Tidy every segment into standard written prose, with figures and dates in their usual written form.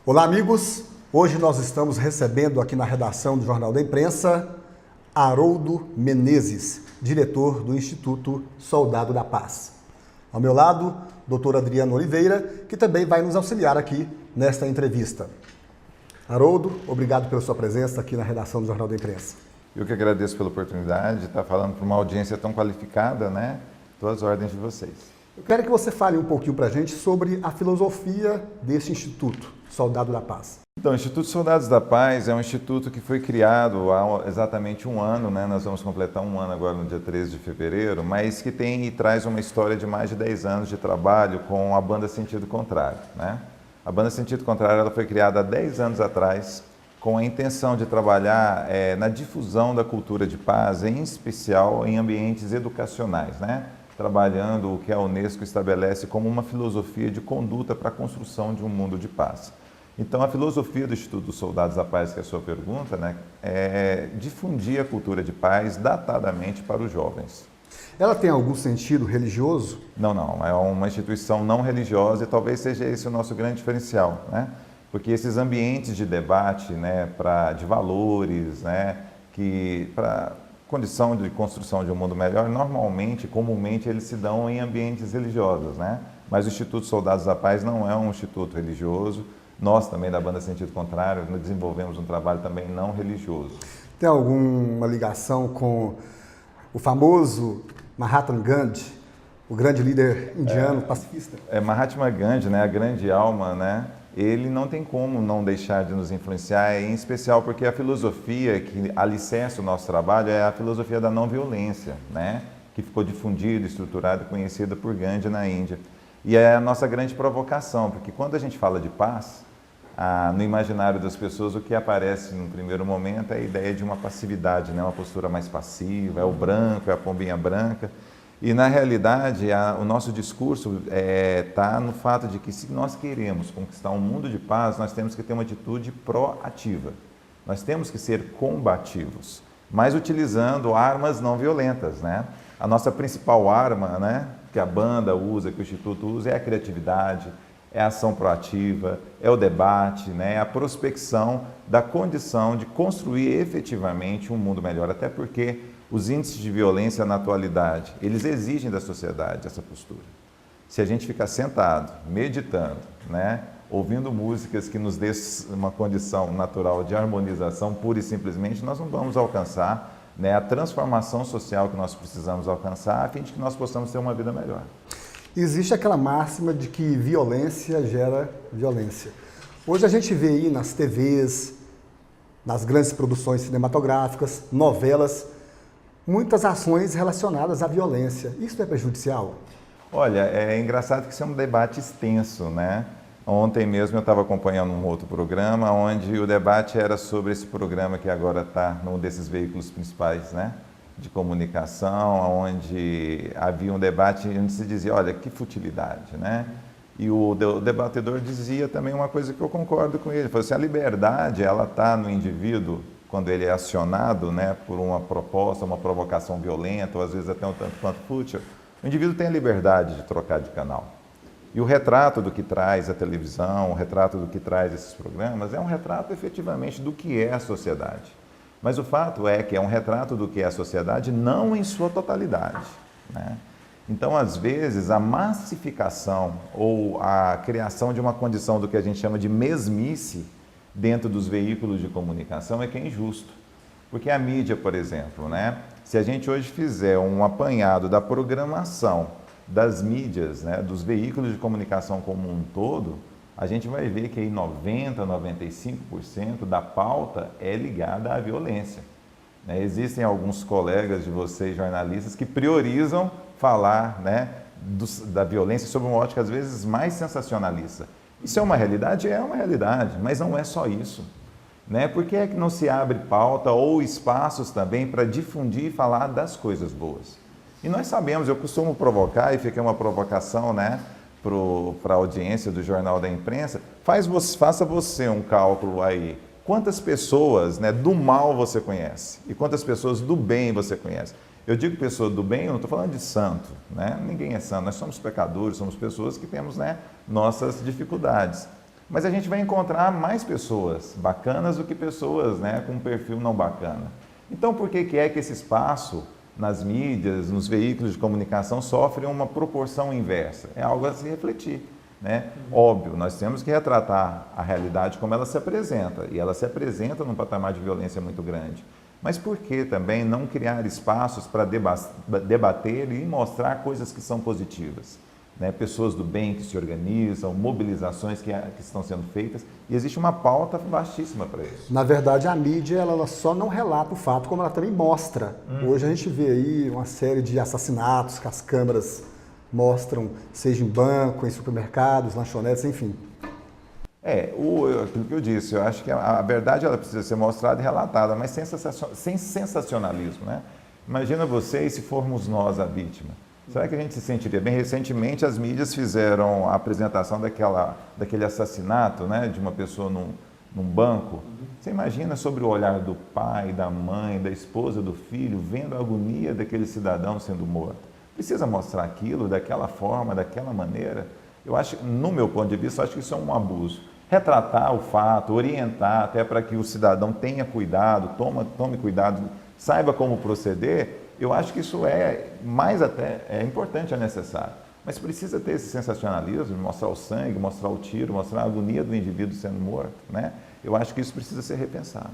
Olá, amigos! Hoje nós estamos recebendo aqui na redação do Jornal da Imprensa Haroldo Menezes, diretor do Instituto Soldado da Paz. Ao meu lado, Dr. Adriano Oliveira, que também vai nos auxiliar aqui nesta entrevista. Haroldo, obrigado pela sua presença aqui na redação do Jornal da Imprensa. Eu que agradeço pela oportunidade de estar falando para uma audiência tão qualificada, né? Estou às ordens de vocês. Eu quero que você fale um pouquinho para a gente sobre a filosofia desse Instituto Soldado da Paz. Então, o Instituto Soldados da Paz é um instituto que foi criado há exatamente um ano, né? Nós vamos completar um ano agora no dia 13 de fevereiro, mas que tem e traz uma história de mais de 10 anos de trabalho com a banda Sentido Contrário, né? A banda Sentido Contrário ela foi criada há 10 anos atrás com a intenção de trabalhar na difusão da cultura de paz, em especial em ambientes educacionais, né? Trabalhando o que a Unesco estabelece como uma filosofia de conduta para a construção de um mundo de paz. Então, a filosofia do Instituto dos Soldados da Paz, que é a sua pergunta, né, é difundir a cultura de paz datadamente para os jovens. Ela tem algum sentido religioso? Não, é uma instituição não religiosa e talvez seja esse o nosso grande diferencial, né? Porque esses ambientes de debate, né, de valores, né, para condição de construção de um mundo melhor, comumente eles se dão em ambientes religiosos, né? Mas o Instituto Soldados da Paz não é um instituto religioso. Nós também da banda Sentido Contrário desenvolvemos um trabalho também não religioso. Tem alguma ligação com o famoso Mahatma Gandhi, o grande líder indiano pacifista? Mahatma Gandhi, né, a grande alma, né? Ele não tem como não deixar de nos influenciar, em especial porque a filosofia que alicerça o nosso trabalho é a filosofia da não violência, né? Que ficou difundida, estruturada e conhecida por Gandhi na Índia. E é a nossa grande provocação, porque quando a gente fala de paz, no imaginário das pessoas o que aparece no primeiro momento é a ideia de uma passividade, né? Uma postura mais passiva, é o branco, é a pombinha branca. E, na realidade, o nosso discurso está no fato de que, se nós queremos conquistar um mundo de paz, nós temos que ter uma atitude proativa. Nós temos que ser combativos, mas utilizando armas não violentas, né? A nossa principal arma, né, que a banda usa, que o Instituto usa, é a criatividade, é a ação proativa, é o debate, né, é a prospecção da condição de construir efetivamente um mundo melhor, até porque os índices de violência na atualidade, eles exigem da sociedade essa postura. Se a gente ficar sentado, meditando, né, ouvindo músicas que nos dê uma condição natural de harmonização, pura e simplesmente, nós não vamos alcançar, né, a transformação social que nós precisamos alcançar, a fim de que nós possamos ter uma vida melhor. Existe aquela máxima de que violência gera violência. Hoje a gente vê aí nas TVs, nas grandes produções cinematográficas, novelas, muitas ações relacionadas à violência. Isso não é prejudicial? Olha, é engraçado que isso é um debate extenso, né? Ontem mesmo eu estava acompanhando um outro programa, onde o debate era sobre esse programa que agora está num desses veículos principais, né, de comunicação, onde havia um debate onde se dizia, olha, que futilidade, né? E o debatedor dizia também uma coisa que eu concordo com ele, falou assim, a liberdade, ela está no indivíduo, quando ele é acionado, né, por uma proposta, uma provocação violenta, ou às vezes até um tanto quanto fútil, o indivíduo tem a liberdade de trocar de canal. E o retrato do que traz a televisão, o retrato do que traz esses programas, é um retrato efetivamente do que é a sociedade. Mas o fato é que é um retrato do que é a sociedade, não em sua totalidade, né? Então, às vezes, a massificação ou a criação de uma condição do que a gente chama de mesmice dentro dos veículos de comunicação é que é injusto. Porque a mídia, por exemplo, né? Se a gente hoje fizer um apanhado da programação das mídias, né, dos veículos de comunicação como um todo, a gente vai ver que aí 90%, 95% da pauta é ligada à violência. Existem alguns colegas de vocês, jornalistas, que priorizam falar, né, da violência sob uma ótica, às vezes, mais sensacionalista. Isso é uma realidade? É uma realidade, mas não é só isso, né? Por que é que não se abre pauta ou espaços também para difundir e falar das coisas boas? E nós sabemos, eu costumo provocar, e fica uma provocação, né, para a audiência do Jornal da Imprensa, faça você um cálculo aí. Quantas pessoas, né, do mal você conhece e quantas pessoas do bem você conhece? Eu digo pessoa do bem, eu não estou falando de santo, né? Ninguém é santo, nós somos pecadores, somos pessoas que temos, né, nossas dificuldades. Mas a gente vai encontrar mais pessoas bacanas do que pessoas, né, com um perfil não bacana. Então, por que é que esse espaço nas mídias, nos veículos de comunicação, sofre uma proporção inversa? É algo a se refletir, né? Óbvio, nós temos que retratar a realidade como ela se apresenta, e ela se apresenta num patamar de violência muito grande. Mas por que também não criar espaços para debater e mostrar coisas que são positivas? Né? Pessoas do bem que se organizam, mobilizações que estão sendo feitas, e existe uma pauta vastíssima para isso. Na verdade, a mídia ela só não relata o fato, como ela também mostra. Hoje a gente vê aí uma série de assassinatos que as câmeras mostram, seja em banco, em supermercados, lanchonetes, enfim. Aquilo que eu disse, eu acho que a verdade ela precisa ser mostrada e relatada, mas sem sensacionalismo, né? Imagina você e se formos nós a vítima. Será que a gente se sentiria bem? Recentemente as mídias fizeram a apresentação daquele assassinato, né, de uma pessoa num banco. Você imagina sobre o olhar do pai, da mãe, da esposa, do filho, vendo a agonia daquele cidadão sendo morto. Precisa mostrar aquilo daquela forma, daquela maneira? Eu acho, no meu ponto de vista, eu acho que isso é um abuso. Retratar o fato, orientar até para que o cidadão tenha cuidado, tome cuidado, saiba como proceder, eu acho que isso é importante, é necessário. Mas precisa ter esse sensacionalismo, mostrar o sangue, mostrar o tiro, mostrar a agonia do indivíduo sendo morto, né? Eu acho que isso precisa ser repensado.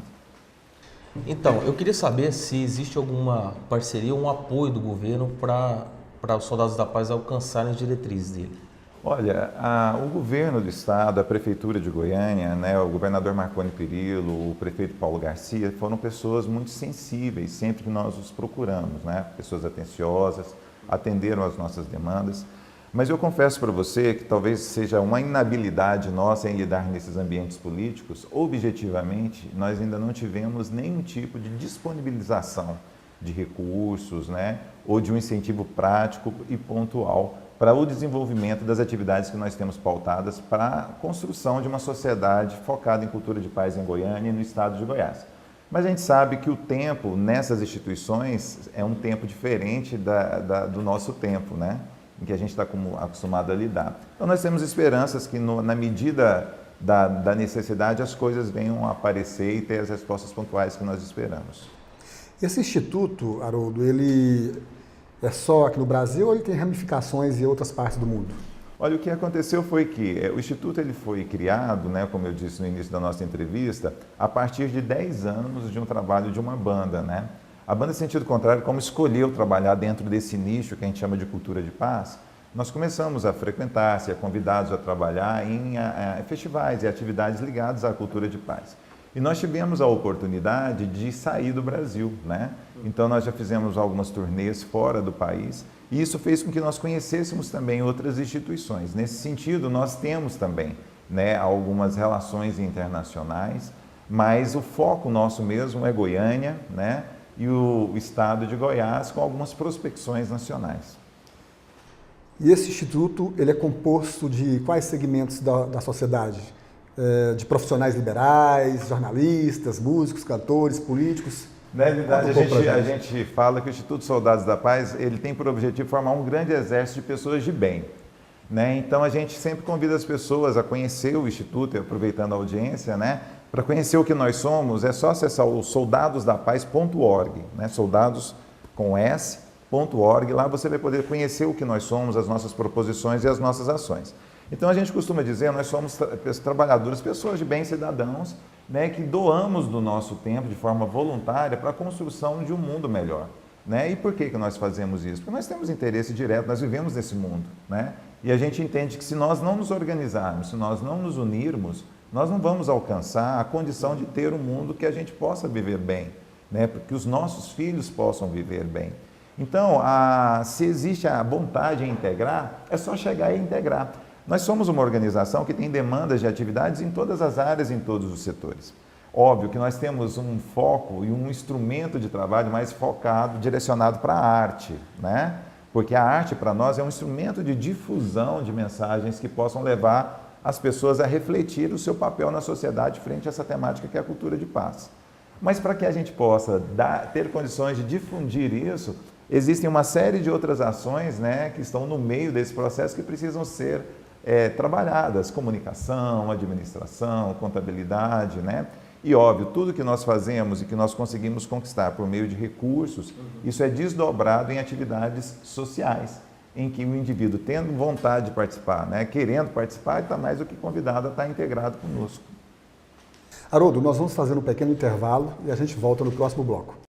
Então, eu queria saber se existe alguma parceria, um apoio do governo para os soldados da paz alcançarem as diretrizes dele. Olha, o governo do estado, a prefeitura de Goiânia, né, o governador Marconi Perillo, o prefeito Paulo Garcia, foram pessoas muito sensíveis sempre que nós os procuramos, né? Pessoas atenciosas, atenderam às nossas demandas. Mas eu confesso para você que talvez seja uma inabilidade nossa em lidar nesses ambientes políticos. Objetivamente, nós ainda não tivemos nenhum tipo de disponibilização de recursos, né, ou de um incentivo prático e pontual para o desenvolvimento das atividades que nós temos pautadas para a construção de uma sociedade focada em cultura de paz em Goiânia e no estado de Goiás. Mas a gente sabe que o tempo nessas instituições é um tempo diferente do nosso tempo, né? Em que a gente está acostumado a lidar. Então nós temos esperanças que na medida da necessidade as coisas venham a aparecer e ter as respostas pontuais que nós esperamos. Esse instituto, Haroldo, ele é só aqui no Brasil ou ele tem ramificações em outras partes do mundo? Olha, o que aconteceu foi que o Instituto ele foi criado, né, como eu disse no início da nossa entrevista, a partir de 10 anos de um trabalho de uma banda, né? A banda, em sentido contrário, como escolheu trabalhar dentro desse nicho que a gente chama de cultura de paz, nós começamos a frequentar, ser convidados a trabalhar em festivais e atividades ligadas à cultura de paz. E nós tivemos a oportunidade de sair do Brasil, né? Então nós já fizemos algumas turnês fora do país e isso fez com que nós conhecêssemos também outras instituições. Nesse sentido, nós temos também, né, algumas relações internacionais, mas o foco nosso mesmo é Goiânia, né, e o estado de Goiás com algumas prospecções nacionais. E esse instituto ele é composto de quais segmentos da sociedade? De profissionais liberais, jornalistas, músicos, cantores, políticos? Na realidade, a gente fala que o Instituto Soldados da Paz ele tem por objetivo formar um grande exército de pessoas de bem, né? Então a gente sempre convida as pessoas a conhecer o Instituto, aproveitando a audiência, né? Para conhecer o que nós somos, é só acessar o soldadosdapaz.org, né? Soldados com S.org, lá você vai poder conhecer o que nós somos, as nossas proposições e as nossas ações. Então a gente costuma dizer, nós somos trabalhadores, pessoas de bem, cidadãos, né, que doamos do nosso tempo de forma voluntária para a construção de um mundo melhor. Né? E por que nós fazemos isso? Porque nós temos interesse direto, nós vivemos nesse mundo. Né? E a gente entende que se nós não nos organizarmos, se nós não nos unirmos, nós não vamos alcançar a condição de ter um mundo que a gente possa viver bem, né? Porque os nossos filhos possam viver bem. Então, se existe a vontade em integrar, é só chegar e integrar. Nós somos uma organização que tem demandas de atividades em todas as áreas, em todos os setores. Óbvio que nós temos um foco e um instrumento de trabalho mais focado, direcionado para a arte, né? Porque a arte para nós é um instrumento de difusão de mensagens que possam levar as pessoas a refletir o seu papel na sociedade frente a essa temática que é a cultura de paz. Mas para que a gente possa ter condições de difundir isso, existem uma série de outras ações, né, que estão no meio desse processo que precisam ser trabalhadas, comunicação, administração, contabilidade, né? E óbvio, tudo que nós fazemos e que nós conseguimos conquistar por meio de recursos, isso é desdobrado em atividades sociais, em que o indivíduo tendo vontade de participar, né, querendo participar, está mais do que convidado a estar integrado conosco. Haroldo, nós vamos fazer um pequeno intervalo e a gente volta no próximo bloco.